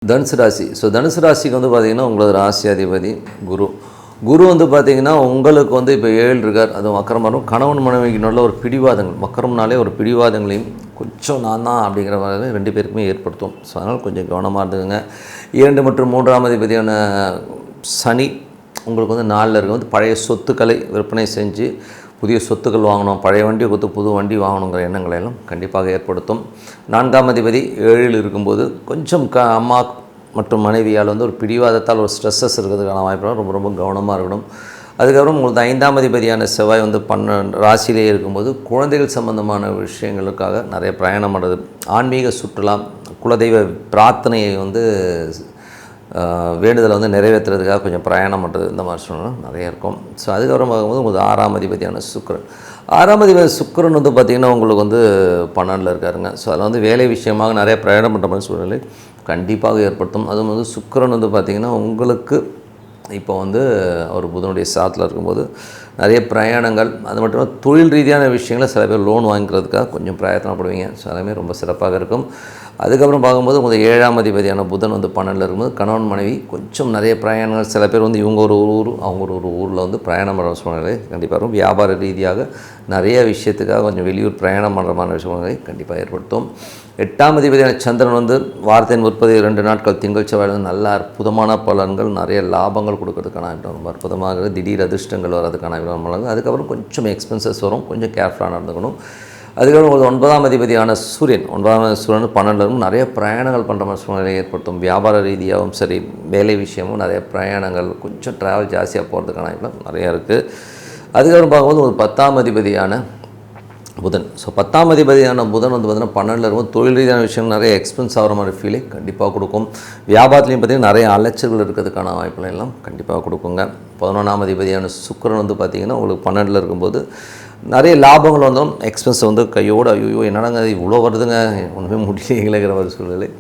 தனுசு ராசி. தனுசு ராசிக்கு வந்து பார்த்திங்கன்னா உங்களோட ராசி அதிபதி குரு. குரு வந்து பார்த்திங்கன்னா உங்களுக்கு வந்து இப்போ 7 இருக்கார். அதுவும் வக்கரம் வரும். கணவன் மனைவிக்கு நல்ல ஒரு பிடிவாதங்கள், வக்கரம்னாலே ஒரு பிடிவாதங்களையும் கொஞ்சம் நான் தான் அப்படிங்கிற மாதிரி 2 பேருக்குமே ஏற்படுத்தும். அதனால் கொஞ்சம் கவனமாக இருந்துக்குங்க. 2 மற்றும் 3ஆம் அதிபதியான சனி உங்களுக்கு வந்து 4ல் இருக்க வந்து பழைய சொத்துக்களை விற்பனை செஞ்சு புதிய சொத்துக்கள் வாங்கணும், பழைய வண்டியை கொடுத்து புது வண்டி வாங்கணுங்கிற எண்ணங்களை எல்லாம் கண்டிப்பாக ஏற்படுத்தும். 4ஆம் அதிபதி 7ல் இருக்கும்போது கொஞ்சம் அம்மா மற்றும் மனைவியால் வந்து ஒரு பிடிவாதத்தால் ஒரு ஸ்ட்ரெஸ்ஸஸ் இருக்கிறதுக்கான வாய்ப்பு ரொம்ப ரொம்ப கவனமாக இருக்கணும். அதுக்கப்புறம் உங்களுக்கு 5ஆம் அதிபதியான செவ்வாய் வந்து ராசியிலே இருக்கும்போது குழந்தைகள் சம்பந்தமான விஷயங்களுக்காக நிறைய பிரயாணம் பண்ணுறது, ஆன்மீக சுற்றுலா, குலதெய்வ பிரார்த்தனையை வந்து வேண்டுதலை வந்து நிறைவேற்றுறதுக்காக கொஞ்சம் பிரயாணம் பண்ணுறது, இந்த மாதிரி சூழ்நிலை நிறைய இருக்கும். அதுக்கப்புறம் பார்க்கும்போது உங்களுக்கு 6ஆம் அதிபதியான சுக்கிரன். 6ஆம் அதிபதி சுக்கிரன் வந்து பார்த்திங்கன்னா உங்களுக்கு வந்து 12ல் இருக்காருங்க. அதில் வந்து வேலை விஷயமாக நிறைய பிரயாணம் பண்ணுற மாதிரி சூழ்நிலை கண்டிப்பாக ஏற்படுத்தும். அதுவும் வந்து சுக்கிரன் வந்து பார்த்திங்கன்னா உங்களுக்கு இப்போ வந்து அவர் புதனுடைய சாத்தில் இருக்கும்போது நிறைய பிரயாணங்கள், அது மட்டும் இல்லாமல் தொழில் ரீதியான விஷயங்களை சில பேர் லோன் வாங்கிக்கிறதுக்காக கொஞ்சம் பிரயத்தனப்படுவீங்க. எல்லாமே ரொம்ப சிறப்பாக இருக்கும். அதுக்கப்புறம் பார்க்கும்போது உங்களுக்கு 7ஆம் அதிபதியான புதன் வந்து 12ல் இருக்கும்போது கணவன் மனைவி கொஞ்சம் நிறைய பிரயாணங்கள், சில பேர் வந்து இவங்க ஒரு ஊர் அவங்க ஒரு ஊரில் வந்து பிரயாணம் பண்ணுற சூழ்நிலை கண்டிப்பாக இருக்கும். வியாபார ரீதியாக நிறைய விஷயத்துக்காக கொஞ்சம் வெளியூர் பிரயாணம் பண்ணுற மாதிரி சூழ்நிலை கண்டிப்பாக ஏற்படுத்தும். 8ஆம் அதிபதியான சந்திரன் வந்து வாரத்தின் 32 நாட்கள் திங்கள் செவ்வாய் வந்து நல்ல அற்புதமான பலன்கள், நிறைய லாபங்கள் கொடுக்கறதுக்கான ரொம்ப அற்புதமாக திடீர் அதிர்ஷ்டங்கள் வர்றதுக்கான பலன்கள். அதுக்கப்புறம் கொஞ்சம் எக்ஸ்பென்சஸ் வரும், கொஞ்சம் கேர்ஃபுல்லாக நடந்துக்கணும். அதுக்கப்புறம் ஒரு 9ஆம் அதிபதியான சூரியன் 12லும் நிறைய பிரயாணங்கள் பண்ணுற மாதிரி சூழ்நிலையை ஏற்படுத்தும். வியாபார ரீதியாகவும் சரி, வேலை விஷயமும் நிறைய பிரயாணங்கள், கொஞ்சம் ட்ராவல் ஜாஸ்தியாக போகிறதுக்கான நிறையா இருக்குது. அதுக்கப்புறம் பார்க்கும்போது ஒரு 10ஆம் அதிபதியான புதன். 10ஆம் அதிபதியான புதன் வந்து பார்த்திங்கன்னா 12ல் இருக்கும். தொழில் ரீதியான விஷயம் நிறைய எக்ஸ்பென்ஸ் ஆகிற மாதிரி ஃபீலை கண்டிப்பாக கொடுக்கும். வியாபாரத்துலேயும் பார்த்திங்கன்னா நிறைய அலைச்சல்கள் இருக்கிறதுக்கான வாய்ப்புகள் எல்லாம் கண்டிப்பாக கொடுக்குங்க. 11ஆம் அதிபதியான சுக்கிரன் வந்து பார்த்திங்கன்னா உங்களுக்கு 12ல் இருக்கும்போது நிறைய லாபங்கள் வந்தாலும் எக்ஸ்பென்ஸ் வந்து கையோடு ஐயோ என்னடாங்க இவ்வளோ வருதுங்க ஒன்றுமே முடியலைங்கிற ஒரு சூழ்நிலை